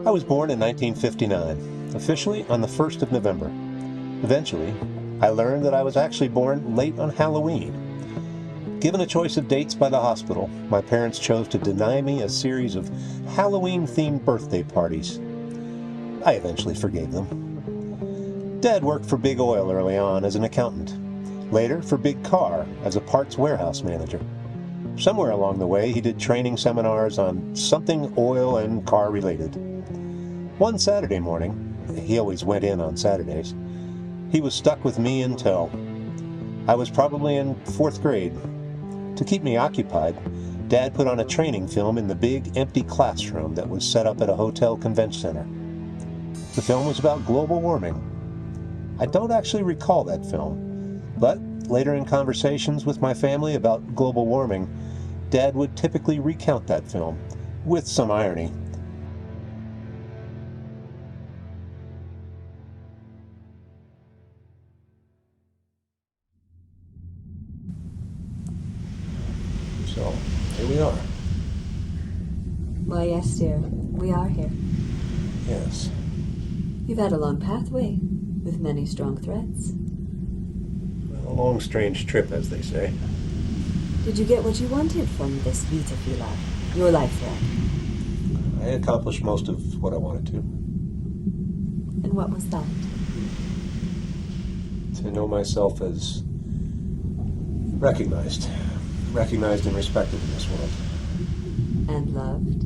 I was born in 1959, officially on the 1st of November. Eventually, I learned that I was actually born late on Halloween. Given a choice of dates by the hospital, my parents chose to deny me a series of Halloween-themed birthday parties. I eventually forgave them. Dad worked for Big Oil early on as an accountant. Later, for Big Car as a parts warehouse manager. Somewhere along the way, he did training seminars on something oil and car related. One Saturday morning, he always went in on Saturdays, he was stuck with me in tow. I was probably in 4th grade. To keep me occupied, Dad put on a training film in the big, empty classroom that was set up at a hotel convention center. The film was about global warming. I don't actually recall that film, but later in conversations with my family about global warming, Dad would typically recount that film, with some irony. So, here we are. Why, yes, dear. We are here. Yes. You've had a long pathway, with many strong threads. A long, strange trip, as they say. Did you get what you wanted from this Vita Fila, your life thread? I accomplished most of what I wanted to. And what was that? To know myself as recognized and respected in this world. And loved?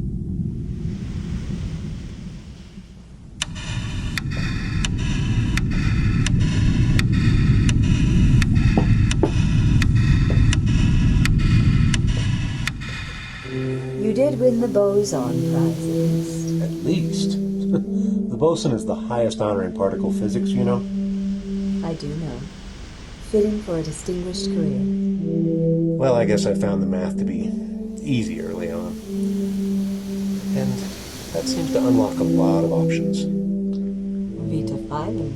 You did win the boson prize, At least. The boson is the highest honor in particle physics, you know. I do know. Fitting for a distinguished career. Well, I guess I found the math to be easy early on. And that seems to unlock a lot of options. Vita Fila.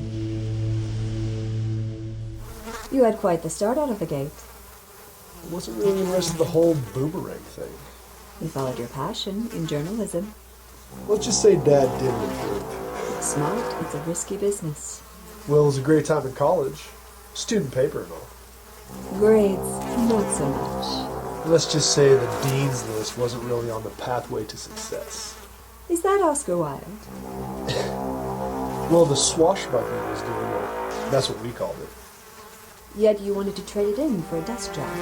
You had quite the start out of the gate. I wasn't really interested in the whole boomerang thing. You followed your passion in journalism. Let's just say Dad didn't approve. It's smart, it's a risky business. Well, it was a great time in college. Student paper and all. Grades, not so much. Let's just say the dean's list wasn't really on the pathway to success. Is that Oscar Wilde? Well, the swashbuckling was doing well. That's what we called it. Yet you wanted to trade it in for a desk job.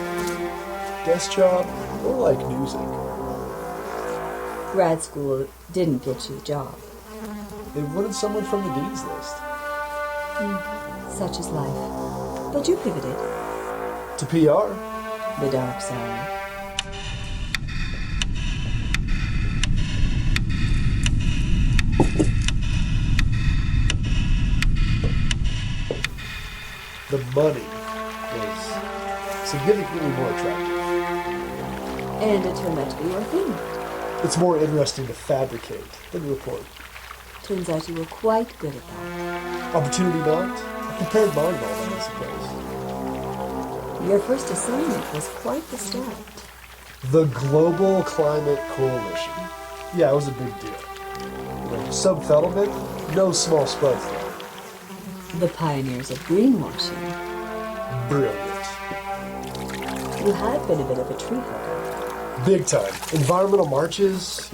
Desk job, more like music. Grad school didn't get you a job. They wanted someone from the dean's list. Such is life. But you pivoted. To PR. The dark side. The money was significantly more attractive. And it turned out to be your thing. It's more interesting to fabricate than report. Turns out you were quite good at that. Opportunity knocked. I prepared mine well, I suppose. Your first assignment was quite the start. The Global Climate Coalition. Yeah, it was a big deal. Sub-Fettelman, no small spuds though. The pioneers of greenwashing. Brilliant. You had been a bit of a tree hugger. Big time. Environmental marches,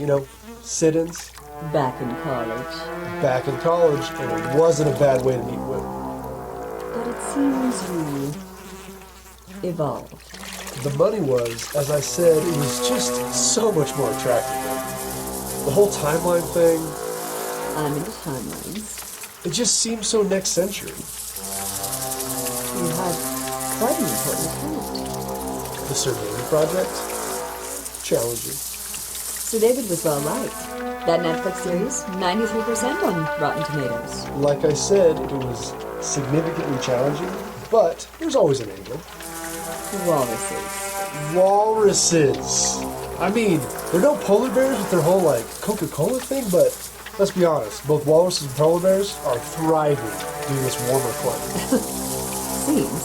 sit-ins. Back in college. Back in college, and it wasn't a bad way to meet women. But it seems you evolved. The money was, as I said, it was just so much more attractive. The whole timeline thing, I'm into timelines. it just seemed so next century. You had quite an important account. The Surveying Project, challenging. Sir David was well liked. That Netflix series, 93% on Rotten Tomatoes. Like I said, it was significantly challenging, but there's always an angle. Walruses. Walruses. I mean, they're no polar bears with their whole, Coca-Cola thing, but let's be honest, both walruses and polar bears are thriving due to this warmer climate. Seems.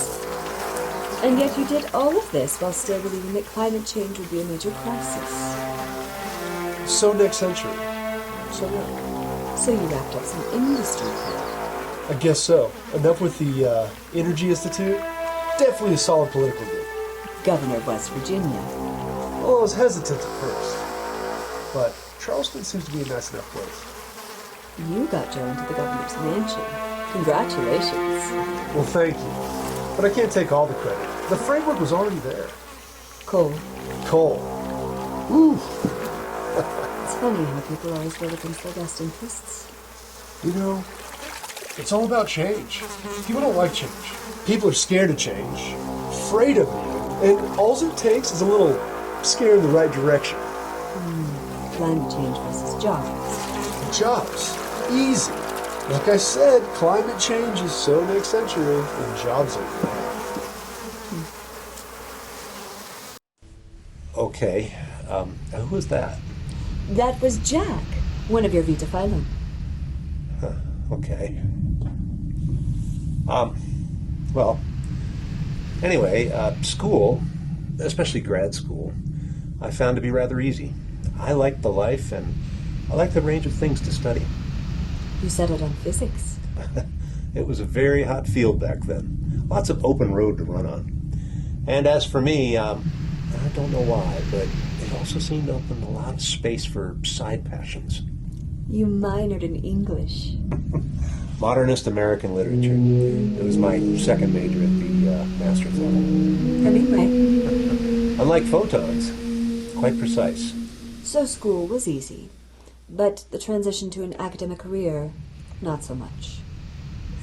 And yet you did all of this while still believing that climate change would be a major crisis. So next century. So yeah. So you wrapped up some industry code. I guess so. Enough with the Energy Institute. Definitely a solid political gig. Governor of West Virginia. Well, I was hesitant at first, but Charleston seems to be a nice enough place. You got Joe into the governor's mansion. Congratulations. Well, thank you. But I can't take all the credit. The framework was already there. Cool. Coal. Ooh. It's funny how people always go against their best interests. You know, it's all about change. People don't like change. People are scared of change, afraid of it. And all it takes is a little scare in the right direction. Climate change versus jobs. Jobs. Easy. Like I said, climate change is so next century, and jobs are now. Okay, who was that? That was Jack, one of your Vita Fila. Okay. Well, anyway, school, especially grad school, I found to be rather easy. I liked the life, and I liked the range of things to study. You settled on physics. It was a very hot field back then. Lots of open road to run on. And as for me, I don't know why, but it also seemed to open a lot of space for side passions. You minored in English. Modernist American literature. It was my second major at the master's level. Hemingway. Unlike photons, quite precise. So school was easy, but the transition to an academic career, not so much.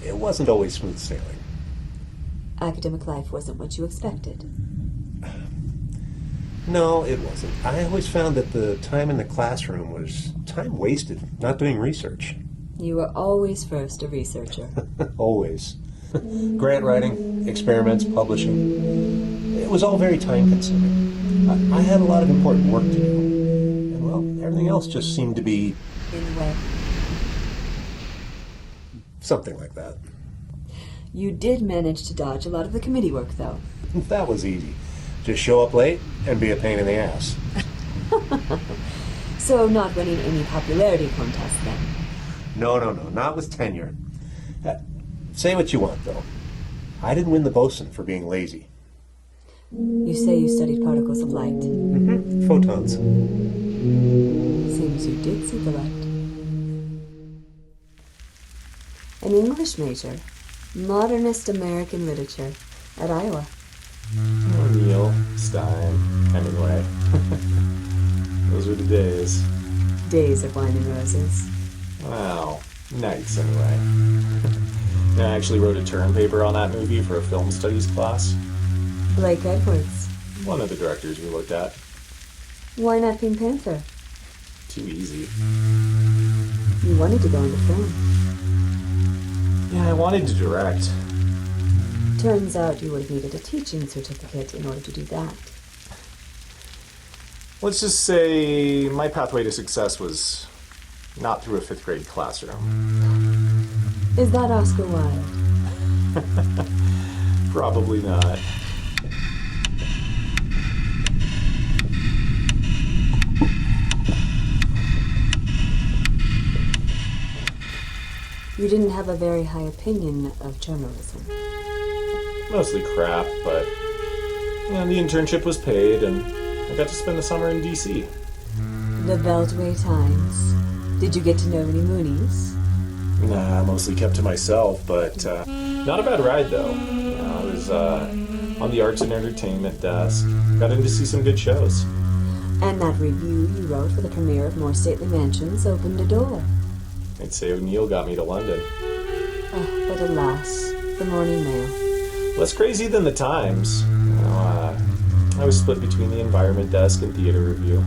It wasn't always smooth sailing. Academic life wasn't what you expected. No, it wasn't. I always found that the time in the classroom was time wasted, not doing research. You were always first a researcher. Always. Grant writing, experiments, publishing. It was all very time-consuming. I had a lot of important work to do. And, well, everything else just seemed to be... In a way. something like that. You did manage to dodge a lot of the committee work, though. That was easy. Just show up late and be a pain in the ass. So not winning any popularity contests, then? No, not with tenure. Say what you want, though. I didn't win the bosun for being lazy. You say you studied particles of light. Mm-hmm. Photons. Seems you did see the light. An English major. Modernist American literature. At Iowa. O'Neill, Stein, Hemingway. Those were the days. Days of wine and roses. Well, nights anyway. I actually wrote a term paper on that movie for a film studies class. Blake Edwards. One of the directors we looked at. Why not Pink Panther? Too easy. You wanted to go into film. Yeah, I wanted to direct. Turns out you would have needed a teaching certificate in order to do that. Let's just say my pathway to success was not through a 5th grade classroom. Is that Oscar Wilde? Probably not. You didn't have a very high opinion of journalism. Mostly crap, but the internship was paid, and I got to spend the summer in D.C. The Beltway Times. Did you get to know any Moonies? Nah, I mostly kept to myself, but not a bad ride, though. I was on the arts and entertainment desk. Got in to see some good shows. And that review you wrote for the premiere of More Stately Mansions opened a door. I'd say O'Neill got me to London. Oh, but alas, the Morning Mail. Less crazy than the Times. I was split between the environment desk and theater review.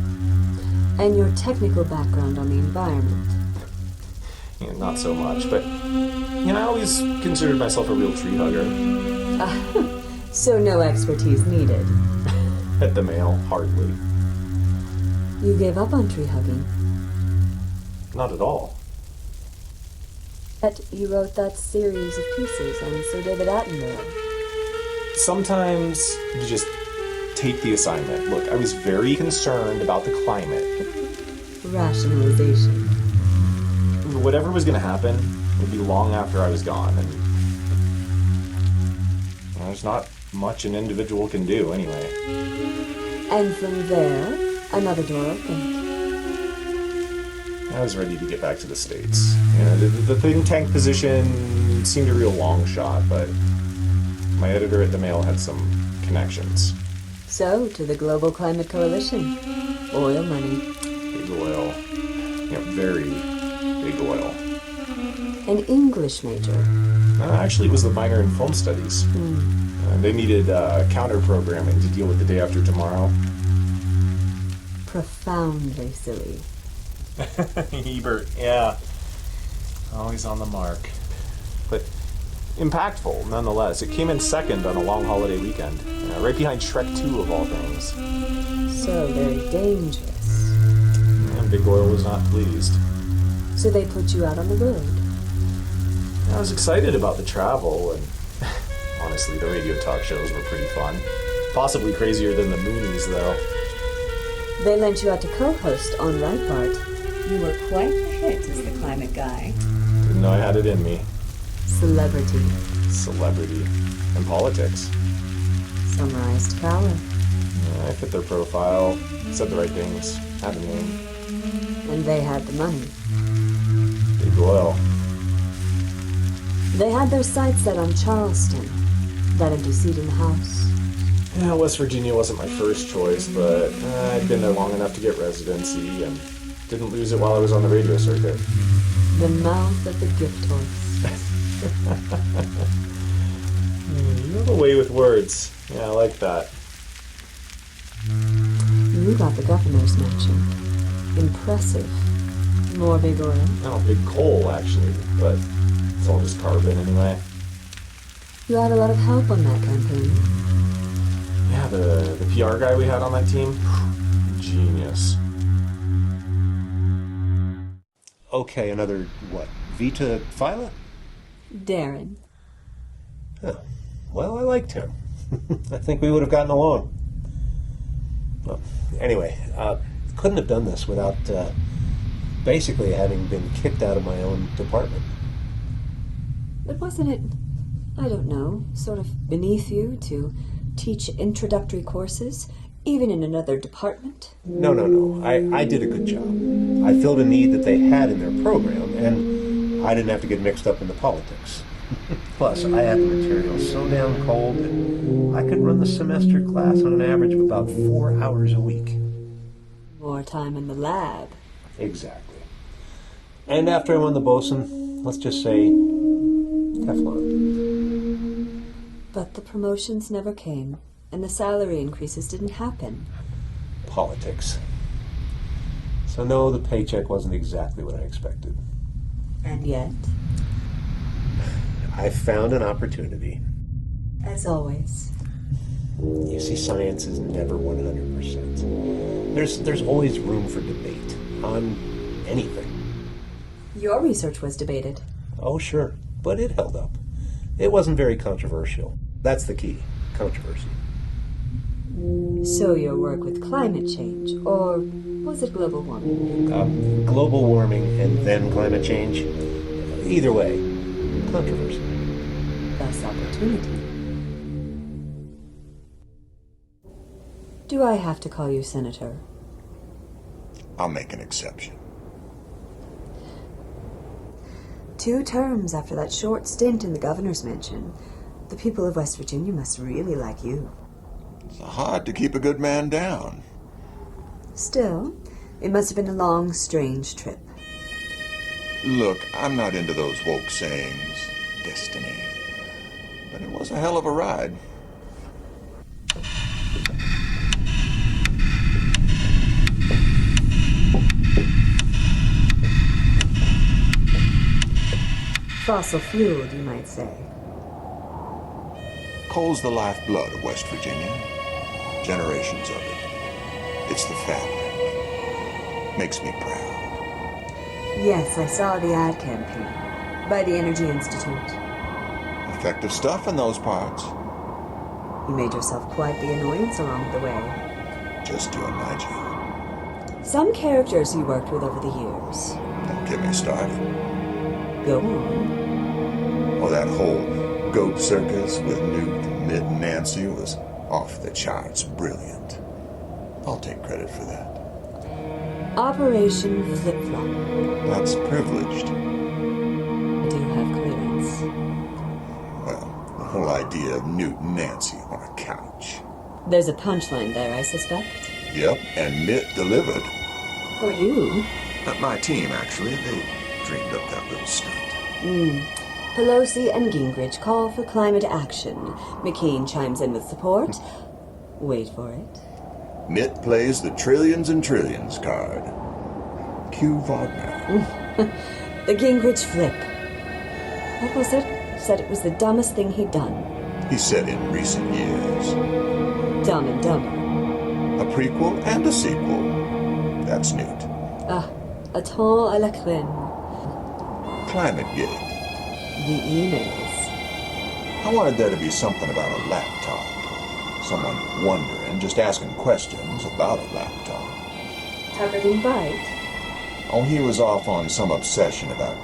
And your technical background on the environment. Not so much, but I always considered myself a real tree hugger. So no expertise needed. At the Mail, hardly. You gave up on tree hugging. Not at all. But you wrote that series of pieces on Sir David Attenborough. Sometimes you just take the assignment. Look, I was very concerned about the climate. Rationalization. whatever was going to happen would be long after I was gone, and there's not much an individual can do anyway. And from there, another door opened. I was ready to get back to the States. The think tank position seemed a real long shot, but my editor at the Mail had some connections. So, to the Global Climate Coalition. Oil money. Big oil. Very big oil. An English major. Actually, it was the minor in film studies. They needed counter-programming to deal with the day after tomorrow. Profoundly silly. Ebert, yeah. Always on the mark. But impactful, nonetheless. It came in second on a long holiday weekend. Right behind Shrek 2, of all things. So very dangerous. And Big Oil was not pleased. So they put you out on the road. I was excited about the travel, and honestly, the radio talk shows were pretty fun. Possibly crazier than the Moonies, though. They lent you out to co-host on Breitbart. You were quite a hit as the climate guy. Didn't know I had it in me. Celebrity. And politics. Summarized power. I fit their profile, said the right things, had a name. And they had the money. Big Oil. They had their sights set on Charleston, that empty seat in the House. Yeah, West Virginia wasn't my first choice, but I'd been there long enough to get residency and didn't lose it while I was on the radio circuit. The mouth of the gift horse. You have a way with words. Yeah, I like that. You got the governor's mansion. Impressive. More big oil. Oh, big coal, actually, but it's all just carbon anyway. You had a lot of help on that campaign. Yeah, the PR guy we had on that team, genius. Okay, another, Vita Fila? Darren. Oh, well, I liked him. I think we would have gotten along. Well, anyway, couldn't have done this without basically having been kicked out of my own department. But wasn't it, I don't know, sort of beneath you to teach introductory courses, even in another department? No. I did a good job. I filled a need that they had in their program, and I didn't have to get mixed up in the politics. Plus, I had the material so damn cold that I could run the semester class on an average of about 4 hours a week. More time in the lab. Exactly. And after I won the bosun, let's just say, Teflon. But the promotions never came, and the salary increases didn't happen. Politics. So no, the paycheck wasn't exactly what I expected. And yet, I found an opportunity. as always, You see, science is never 100%. There's always room for debate on anything. your research was debated. Oh, sure, but it held up. It wasn't very controversial. That's the key, controversy. So your work with climate change, or was it global warming? Global warming and then climate change. Either way, controversy. Thus opportunity. Do I have to call you Senator? I'll make an exception. 2 terms after that short stint in the governor's mansion. The people of West Virginia must really like you. It's hard to keep a good man down. Still, it must have been a long, strange trip. Look, I'm not into those woke sayings, destiny. But it was a hell of a ride. Fossil fueled, you might say. Coal's the lifeblood of West Virginia. Generations of it. It's the fabric. Makes me proud. Yes, I saw the ad campaign by the Energy Institute. Effective stuff in those parts. You made yourself quite the annoyance along the way. Just doing my job. Some characters you worked with over the years. get me started. Go on. Well, that whole goat circus with Newt, Mitt, and Nancy was off the charts brilliant. I'll take credit for that. Operation Flip Flop. That's privileged. I do have clearance. Well, the whole idea of Newt and Nancy on a couch. There's a punchline there, I suspect. Yep, and Mitt delivered. For you. My team, actually, they dreamed up that little stunt. Pelosi and Gingrich call for climate action. McCain chimes in with support. Wait for it. Mitt plays the trillions and trillions card. Cue Wagner. The Gingrich flip. What was it? Said it was the dumbest thing he'd done. He said in recent years. Dumb and Dumber. A prequel and a sequel. That's Newt. A temps à la crème. Climate Gate. The emails. I wanted there to be something about a laptop. Someone wondering, just asking questions about a laptop. Tucker didn't bite. Oh, he was off on some obsession about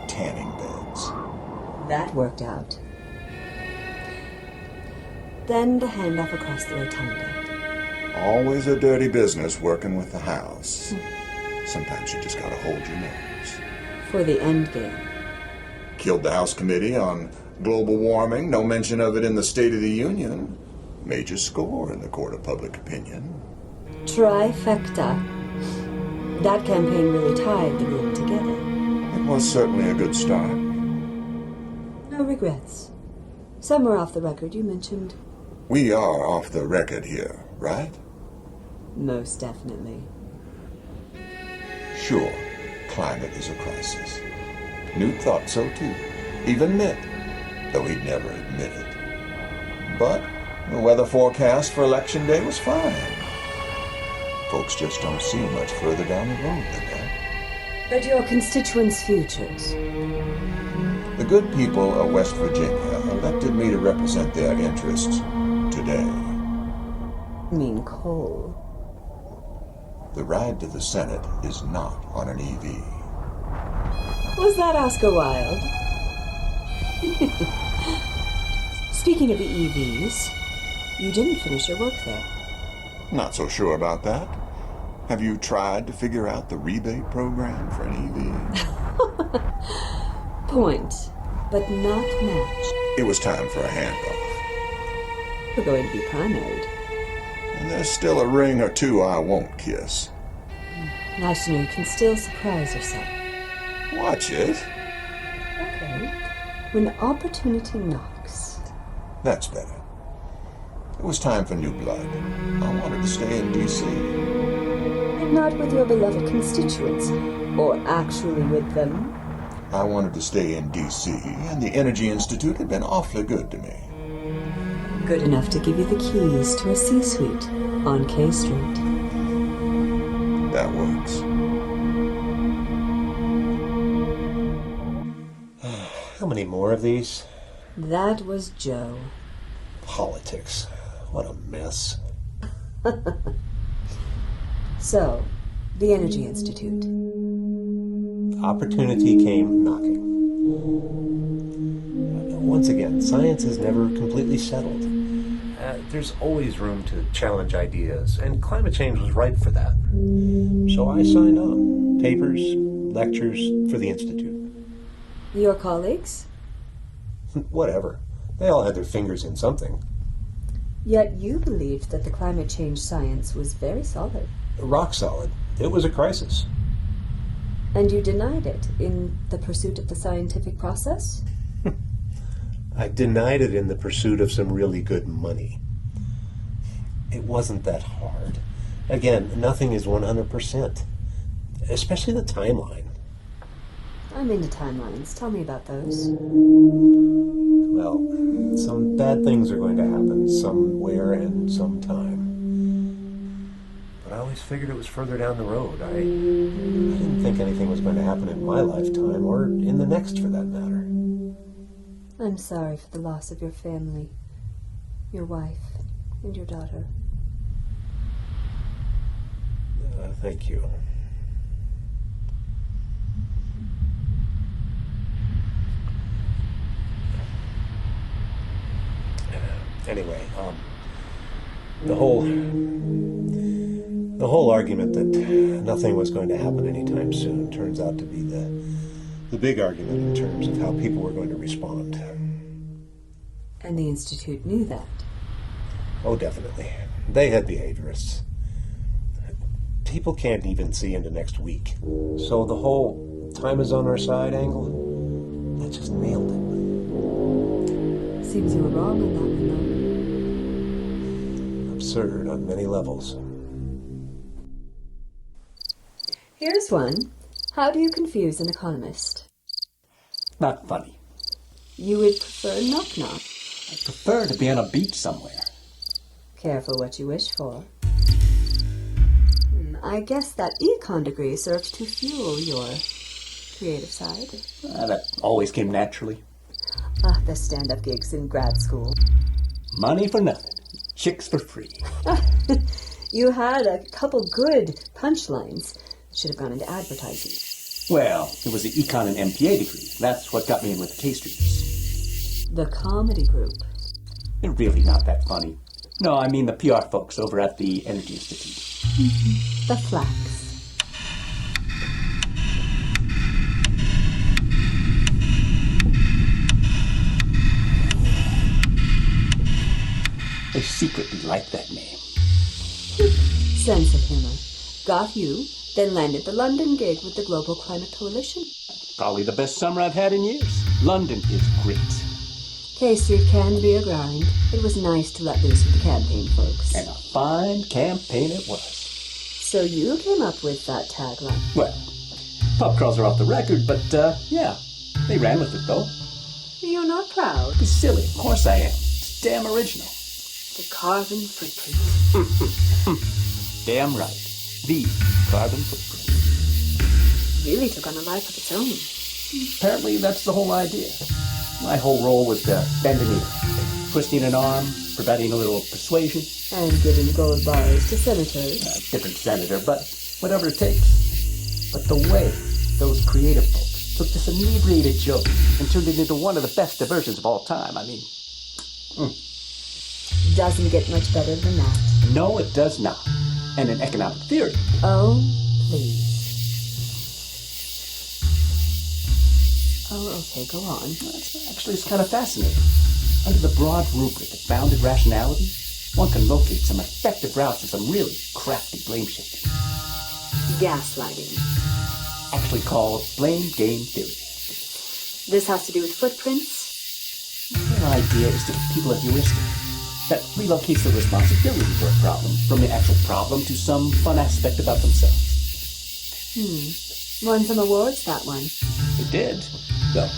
tanning beds. That worked out. Then the handoff across the rotunda. Always a dirty business working with the House. Sometimes you just gotta hold your nose. For the end game. Killed the House Committee on global warming, no mention of it in the State of the Union. Major score in the court of public opinion. Trifecta. That campaign really tied the room together. It was certainly a good start. No regrets. Somewhere off the record you mentioned. We are off the record here, right? Most definitely. Sure, climate is a crisis. Newt thought so too. Even Mitt, though he'd never admit it. But the weather forecast for Election Day was fine. Folks just don't see much further down the road than that. But your constituents' futures. The good people of West Virginia elected me to represent their interests today. Mean coal. The ride to the Senate is not on an EV. Was that Oscar Wilde? Speaking of the EVs, you didn't finish your work there. Not so sure about that. Have you tried to figure out the rebate program for an EV? Point, but not match. It was time for a handoff. We're going to be primaried. And there's still a ring or two I won't kiss. Nice to know you can still surprise yourself. Watch it. Okay. When opportunity knocks. That's better. It was time for new blood. I wanted to stay in D.C. But not with your beloved constituents, or actually with them. I wanted to stay in D.C., and the Energy Institute had been awfully good to me. Good enough to give you the keys to a C-suite on K Street. That works. How many more of these? That was Joe. Politics. What a mess. So, the Energy Institute. Opportunity came knocking. Once again, science is never completely settled. There's always room to challenge ideas, and climate change was ripe for that. So I signed on. Papers, lectures for the Institute. Your colleagues? Whatever. They all had their fingers in something. Yet you believed that the climate change science was very solid. Rock solid. It was a crisis. And you denied it in the pursuit of the scientific process? I denied it in the pursuit of some really good money. It wasn't that hard. Again, nothing is 100%. Especially the timeline. I'm into timelines. Tell me about those. Well, some bad things are going to happen somewhere and sometime. But I always figured it was further down the road. I didn't think anything was going to happen in my lifetime, or in the next for that matter. I'm sorry for the loss of your family, your wife, and your daughter. Thank you. Anyway, the whole argument that nothing was going to happen anytime soon turns out to be the big argument in terms of how people were going to respond. And the Institute knew that. Oh, definitely. They had behaviorists. People can't even see into next week. So the whole time is on our side angle, that just nailed it. Seems you were wrong on that one, Absurd on many levels. though. Here's one. How do you confuse an economist? Not funny. You would prefer knock-knock. I prefer to be on a beach somewhere. Careful what you wish for. I guess that econ degree served to fuel your creative side. That always came naturally. Ah, the stand-up gigs in grad school. Money for nothing. Chicks for free. You had a couple good punchlines. Should have gone into advertising. Well, it was the econ and MPA degree. That's what got me in with the K-Streeters. The comedy group. They're really not that funny. No, I mean the PR folks over at the Energy Institute. The Flax. They secretly like that name. Sense of humor. Got you, then landed the London gig with the Global Climate Coalition. Probably the best summer I've had in years. London is great. K Street can be a grind. It was nice to let loose with the campaign folks. And a fine campaign it was. So you came up with that tagline. Well, pub crawls are off the record, but, yeah. They ran with it, though. You're not proud. It's silly. Of course I am. It's damn original. The carbon footprint. Damn right. The carbon footprint. Really took on a life of its own. Apparently, that's the whole idea. My whole role was to bend a knee, twisting an arm, providing a little persuasion. And giving gold bars to senators. Different senator, but whatever it takes. But the way those creative folks took this inebriated joke and turned it into one of the best diversions of all time, I mean, Doesn't get much better than that. no, it does not. And in economic theory, Oh, please. Oh, okay, go on. it's kind of fascinating. Under the broad rubric of bounded rationality, one can locate some effective routes to some really crafty blame shifting. Gaslighting. Actually called blame game theory. This has to do with footprints? The idea is to give people a heuristic that relocates the responsibility for a problem from the actual problem to some fun aspect about themselves. Won some awards, that one. It did. Though,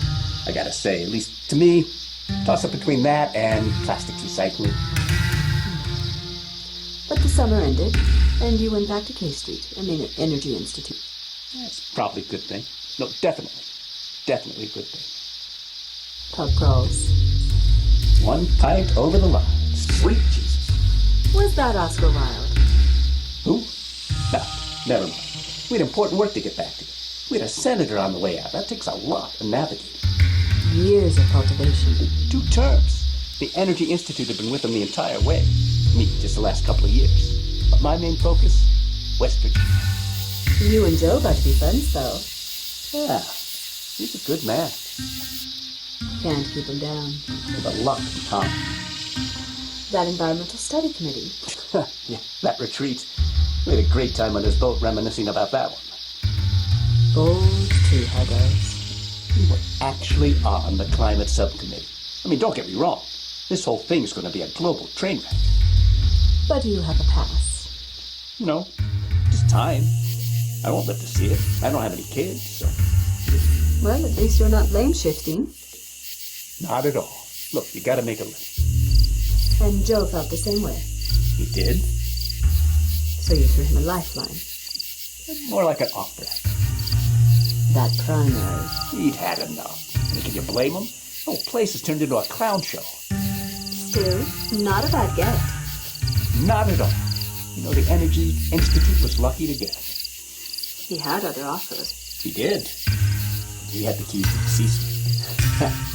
I gotta say, at least to me, toss up between that and plastics recycling. But the summer ended, and you went back to K Street, Energy Institute. That's probably a good thing. No, definitely. Definitely a good thing. Pub crawls. One pint over the line. Sweet Jesus. Was that Oscar Wilde? Who? No, never mind. We had important work to get back to. We had a senator on the way out. That takes a lot of navigating. Years of cultivation. 2 terms. The Energy Institute had been with them the entire way. Me, just the last couple of years. But my main focus? West Virginia. You and Joe got to be friends, though. Yeah, he's a good man. Can't keep him down. With a lot in common. That environmental study committee. Yeah, that retreat. We had a great time on his boat reminiscing about that one. Bold tree huggers. We were actually on the climate subcommittee. I mean, don't get me wrong. This whole thing's going to be a global train wreck. But you have a pass. You know, just time. I won't live to see it. I don't have any kids, so... Well, at least you're not blame shifting. Not at all. Look, you gotta make a living. And Joe felt the same way. He did? So you threw him a lifeline. More like an off-ramp. That primary. He'd had enough. I mean, can you blame him? The whole place has turned into a clown show. Still, not a bad get. Not at all. You know, the Energy Institute was lucky to get him. He had other offers. He did. He had the keys to the C-suite.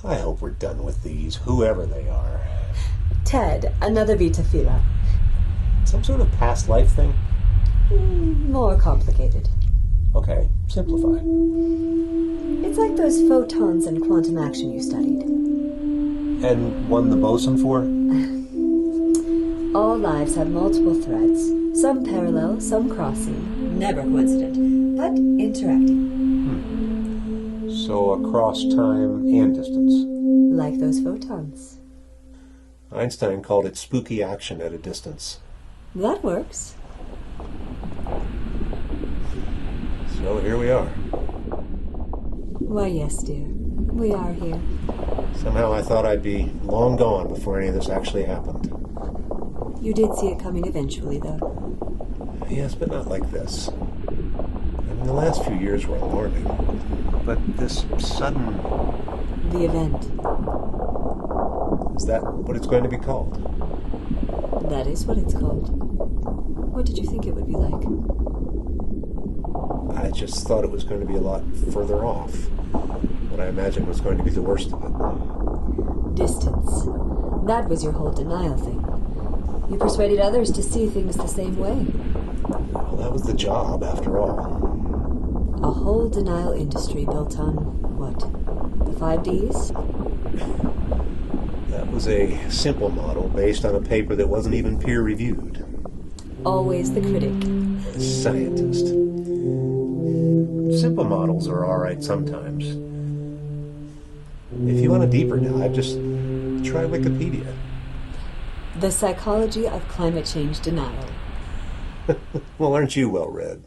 I hope we're done with these, whoever they are. Ted, another Vita Fila. Some sort of past life thing? More complicated. Okay, simplify. It's like those photons in quantum action you studied. And won the boson for? All lives have multiple threads. Some parallel, some crossing. Never coincident, but interacting. So across time and distance. Like those photons. Einstein called it spooky action at a distance. That works. So here we are. Why, yes, dear. We are here. Somehow I thought I'd be long gone before any of this actually happened. You did see it coming eventually, though. Yes, but not like this. I mean, the last few years were alarming. But this sudden... The event. Is that what it's going to be called? That is what it's called. What did you think it would be like? I just thought it was going to be a lot further off. What I imagined was going to be the worst of it. Distance. That was your whole denial thing. You persuaded others to see things the same way. Well, that was the job, after all. A whole denial industry built on, what, the 5 Ds? That was a simple model based on a paper that wasn't even peer-reviewed. Always the critic. Scientist. Simple models are all right sometimes. If you want a deeper dive, just try Wikipedia. The psychology of climate change denial. Well, aren't you well read?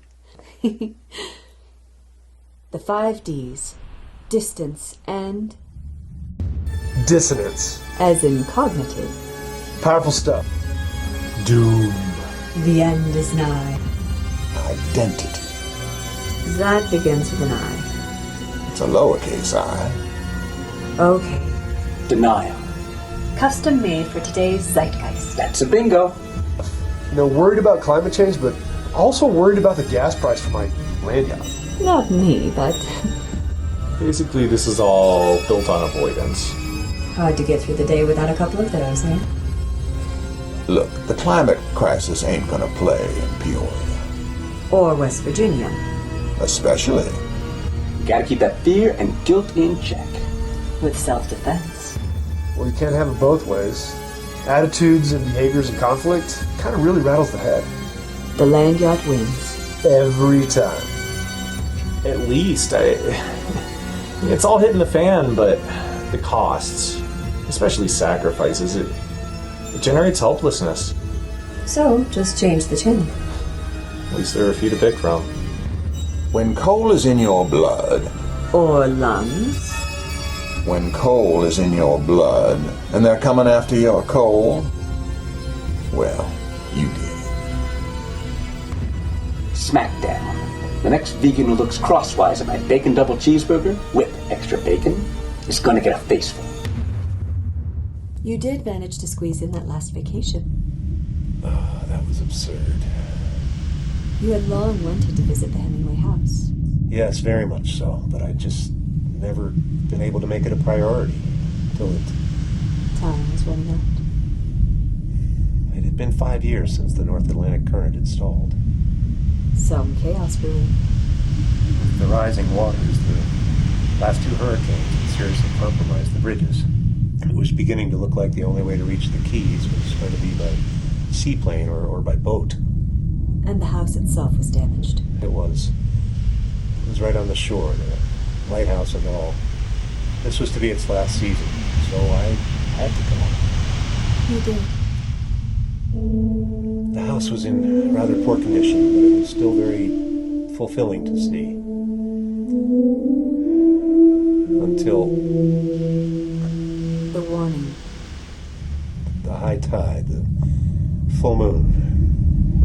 The 5 Ds. Distance and... Dissonance. as in cognitive. Powerful stuff. Doom. The end is nigh. Identity. That begins with an I. It's a lowercase I. Okay. Denial. Custom made for today's zeitgeist. That's a bingo. You know, worried about climate change, but also worried about the gas price for my land yacht. Not me, but Basically, this is all built on avoidance. hard to get through the day without a couple of those, eh? Look, the climate crisis ain't gonna play in Peoria. Or West Virginia. Especially. Gotta keep that fear and guilt in check. With self-defense. Well, you can't have it both ways. Attitudes and behaviors in conflict kind of really rattles the head. The land yacht wins. Every time. At least, it's all hitting the fan, but the costs, especially sacrifices, it generates helplessness. So, just change the channel. At least there are a few to pick from. When coal is in your blood, Or lungs. when coal is in your blood, and they're coming after your coal, well, you did it. Smackdown. The next vegan who looks crosswise at my bacon double cheeseburger with extra bacon is gonna get a faceful. You did manage to squeeze in that last vacation. Oh, that was absurd. You had long wanted to visit the Hemingway house. Yes, very much so, but I just never been able to make it a priority until Time was running out. it had been 5 years since the North Atlantic current had stalled. Some chaos brewing. The rising waters, the last 2 hurricanes had seriously compromised the bridges. It was beginning to look like the only way to reach the Keys was going to be by seaplane or by boat. And the house itself was damaged. It was right on the shore, the lighthouse and all. This was to be its last season, so I had to go. You did. The house was in rather poor condition, but it was still very fulfilling to see. Until The warning. the high tide, the full moon.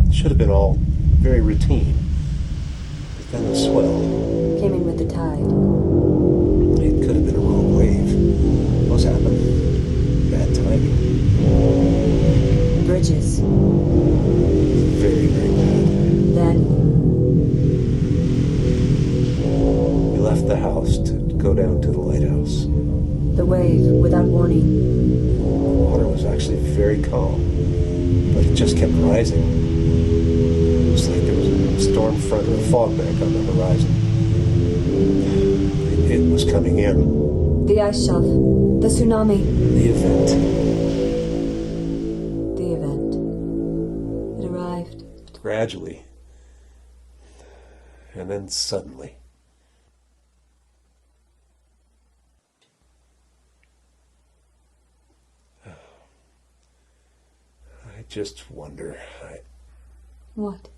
It should have been all very routine. But then the swell. Came in with the tide. It could have been a rogue wave. What's happened? Bad timing. Bridges. Very, very bad. Then We left the house to go down to the lighthouse. the the wave without warning. The water was actually very calm, but it just kept rising. It was like there was a storm front or a fog bank on the horizon. It was coming in. The ice shelf. The tsunami. The event. The event. It arrived. Gradually. And then suddenly. I just wonder, What?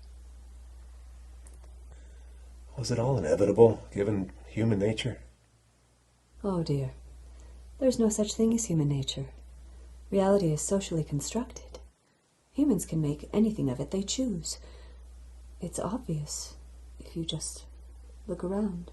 was it all inevitable, given human nature? Oh dear. There's no such thing as human nature. Reality is socially constructed. Humans can make anything of it they choose. It's obvious if you just look around.